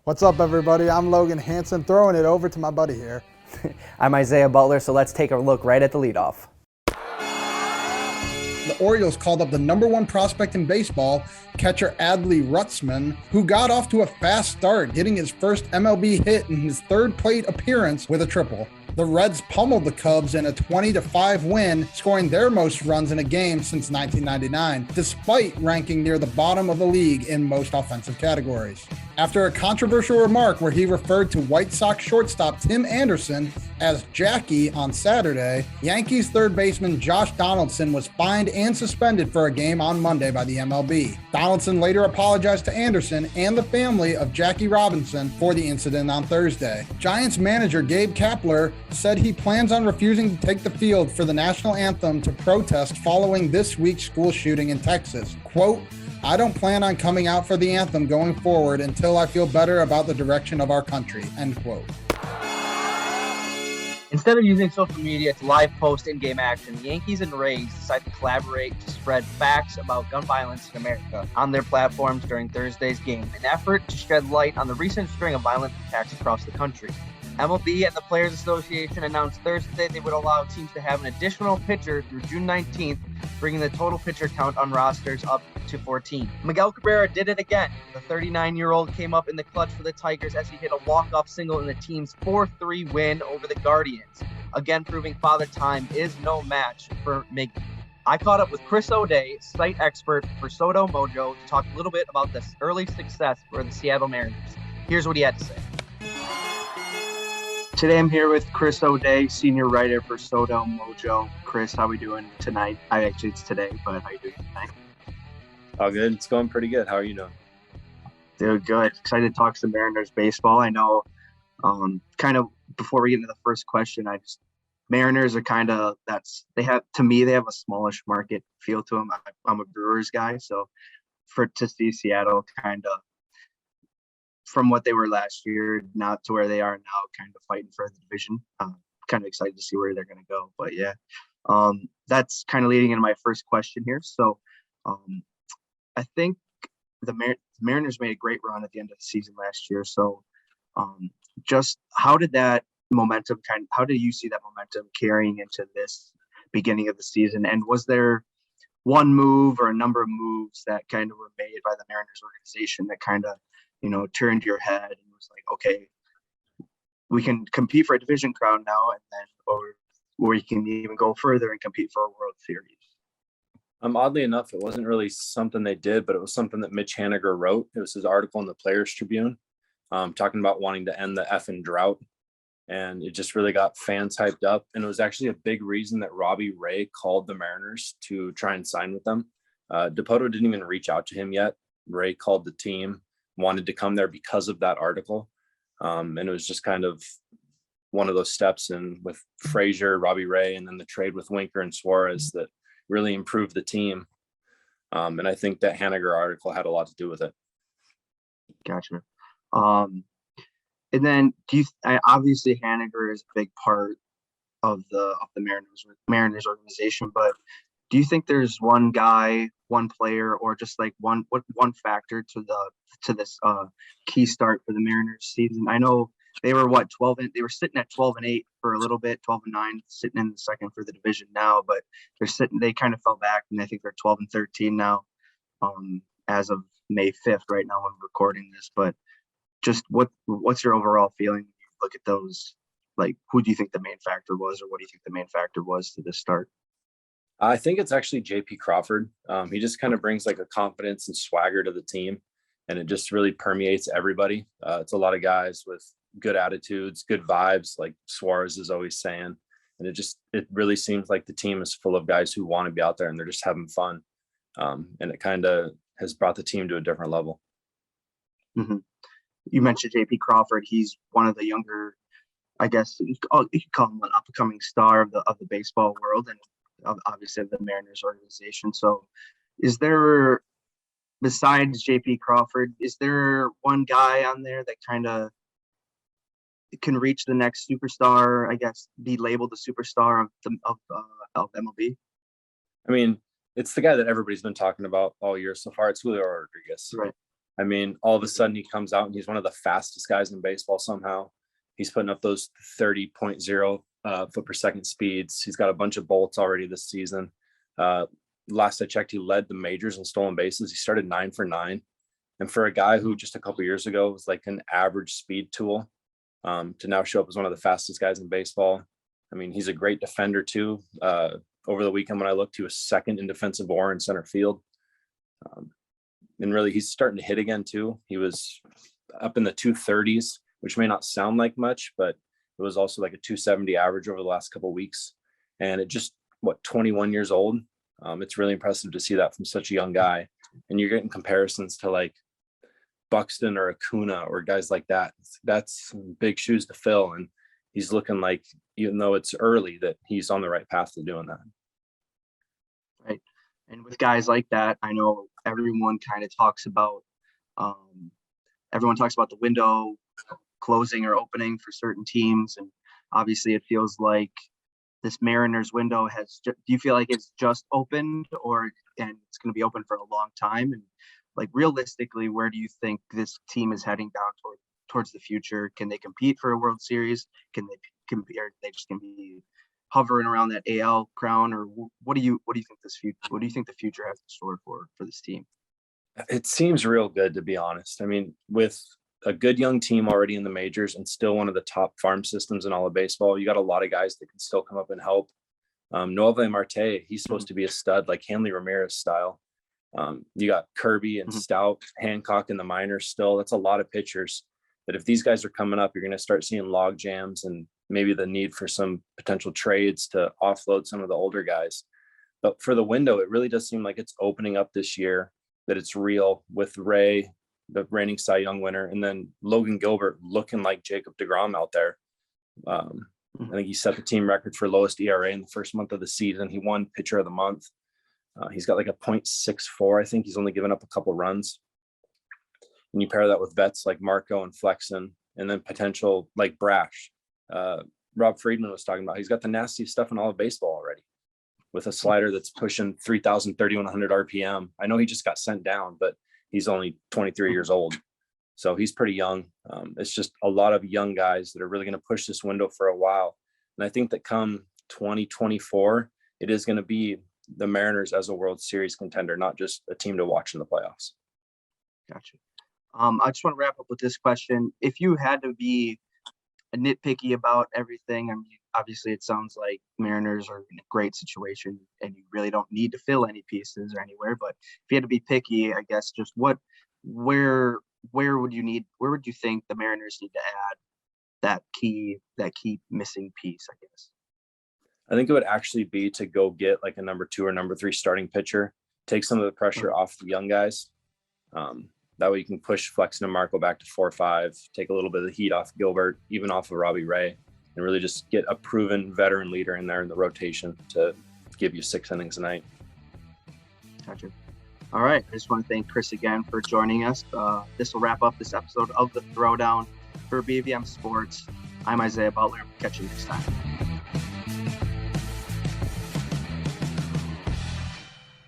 What's up, everybody? I'm Logan Hansen, throwing it over to my buddy here. I'm Isaiah Butler, so let's take a look right at the leadoff. The Orioles called up the #1 prospect in baseball, catcher Adley Rutzman, who got off to a fast start, getting his first MLB hit in his third plate appearance with a triple. The Reds pummeled the Cubs in a 20-5 win, scoring their most runs in a game since 1999, despite ranking near the bottom of the league in most offensive categories. After a controversial remark where he referred to White Sox shortstop Tim Anderson as Jackie on Saturday, Yankees third baseman Josh Donaldson was fined and suspended for a game on Monday by the MLB. Donaldson later apologized to Anderson and the family of Jackie Robinson for the incident on Thursday. Giants manager Gabe Kapler said he plans on refusing to take the field for the National Anthem to protest following this week's school shooting in Texas. Quote, "I don't plan on coming out for the anthem going forward until I feel better about the direction of our country," end quote. Instead of using social media to live post in-game action, the Yankees and Rays decided to collaborate to spread facts about gun violence in America on their platforms during Thursday's game, an effort to shed light on the recent string of violent attacks across the country. MLB and the Players Association announced Thursday they would allow teams to have an additional pitcher through June 19th, bringing the total pitcher count on rosters up to 14. Miguel Cabrera did it again. The 39-year-old came up in the clutch for the Tigers as he hit a walk-off single in the team's 4-3 win over the Guardians, again proving Father Time is no match for Miggy. I caught up with Chris O'Day, site expert for Soto Mojo, to talk a little bit about this early success for the Seattle Mariners. Here's what he had to say. Today I'm here with Chris O'Day, senior writer for Soto Mojo. Chris, how are we doing tonight? It's today, but how are you doing tonight? Oh, good. It's going pretty good. How are you doing? Doing good. Excited to talk some Mariners baseball. I know, kind of before we get into the first question, Mariners are kind of, they have a smallish market feel to them. I'm a Brewers guy, so to see Seattle kind of from what they were last year, not to where they are now, kind of fighting for the division. Kind of excited to see where they're going to go. But yeah, that's kind of leading into my first question here. So I think the Mariners made a great run at the end of the season last year. So just how did that momentum how did you see that momentum carrying into this beginning of the season? And was there one move or a number of moves that kind of were made by the Mariners organization that kind of, turned your head and was like, okay, we can compete for a division crown now, and then, or we can even go further and compete for a World Series? Oddly enough, it wasn't really something they did, but it was something that Mitch Haniger wrote. It was his article in the Players Tribune, talking about wanting to end the effing drought. And it just really got fans hyped up. And it was actually a big reason that Robbie Ray called the Mariners to try and sign with them. Dipoto didn't even reach out to him yet. Ray called the team, wanted to come there because of that article. And it was just kind of one of those steps in with Frazier, Robbie Ray, and then the trade with Winker and Suarez that really improved the team. And I think that Haniger article had a lot to do with it. Gotcha. And then obviously Haniger is a big part of the Mariners organization, but do you think there's one guy, one player, or just like one factor to this key start for the Mariners season? I know they were they were sitting at 12-8 for a little bit, 12-9, sitting in the second for the division now, but they kind of fell back, and I think they're 12-13 now, as of May 5th right now when we're recording this. But just what's your overall feeling when you look at those? Like, who do you think the main factor was, or what do you think the main factor was to this start? I think it's actually JP Crawford. He just kind of brings like a confidence and swagger to the team, and it just really permeates everybody. It's a lot of guys with good attitudes, good vibes, like Suarez is always saying. And it really seems like the team is full of guys who want to be out there and they're just having fun. And it kind of has brought the team to a different level. Mm-hmm. You mentioned JP Crawford. He's one of the younger, I guess you could call him an up-and-coming star of the baseball world, and obviously of the Mariners organization. So is there, besides JP Crawford, is there one guy on there that kind of can reach the next superstar, I guess, be labeled the superstar of MLB? I mean, it's the guy that everybody's been talking about all year so far. It's Julio Rodriguez. Right. I mean, all of a sudden he comes out and he's one of the fastest guys in baseball somehow. He's putting up those 30.0 foot per second speeds. He's got a bunch of bolts already this season. Last I checked, he led the majors in stolen bases. He started 9 for 9. And for a guy who just a couple of years ago was like an average speed tool, to now show up as one of the fastest guys in baseball. I mean, he's a great defender too. Over the weekend when I looked, he was second in defensive WAR in center field. And really, he's starting to hit again too. He was up in the 230s, which may not sound like much, but it was also like a 270 average over the last couple of weeks. And it just, 21 years old. It's really impressive to see that from such a young guy. And you're getting comparisons to like Buxton or Acuna or guys like that. That's big shoes to fill. And he's looking like, even though it's early, that he's on the right path to doing that. Right. And with guys like that, I know everyone kind of talks about, the window closing or opening for certain teams. And obviously it feels like this Mariners window do you feel like it's just opened and it's going to be open for a long time? And like realistically, where do you think this team is heading down towards the future? Can they compete for a World Series? Can they compete? Or they just can be hovering around that AL crown? Or what do you think the future has in store for this team? It seems real good, to be honest. I mean, with a good young team already in the majors and still one of the top farm systems in all of baseball, you got a lot of guys that can still come up and help. Noelvi Marte, he's supposed to be a stud, like Hanley Ramirez style. You got Kirby and Stout, Hancock in the minors still. That's a lot of pitchers that if these guys are coming up, you're going to start seeing log jams and maybe the need for some potential trades to offload some of the older guys. But for the window, it really does seem like it's opening up this year, that it's real with Ray, the reigning Cy Young winner, and then Logan Gilbert looking like Jacob deGrom out there. I think he set the team record for lowest ERA in the first month of the season. He won pitcher of the month. He's got like a 0.64. I think he's only given up a couple runs. And you pair that with vets like Marco and Flexen, and then potential like Brash. Rob Friedman was talking about, he's got the nastiest stuff in all of baseball already, with a slider that's pushing 3,000, 3,100 RPM. I know he just got sent down, but he's only 23 years old. So he's pretty young. It's just a lot of young guys that are really going to push this window for a while. And I think that come 2024, it is going to be the Mariners as a World Series contender, not just a team to watch in the playoffs. Gotcha. I just want to wrap up with this question. If you had to be nitpicky about everything, I mean, obviously it sounds like Mariners are in a great situation and you really don't need to fill any pieces or anywhere, but if you had to be picky, I guess just where would you think the Mariners need to add that key missing piece, I guess? I think it would actually be to go get like a number 2 or number 3 starting pitcher, take some of the pressure off the young guys. That way you can push Flexen and Marco back to 4-5, take a little bit of the heat off Gilbert, even off of Robbie Ray, and really just get a proven veteran leader in there in the rotation to give you 6 innings a night. Gotcha. All right. I just want to thank Chris again for joining us. This will wrap up this episode of The Throwdown. For BVM Sports, I'm Isaiah Butler. Catch you next time.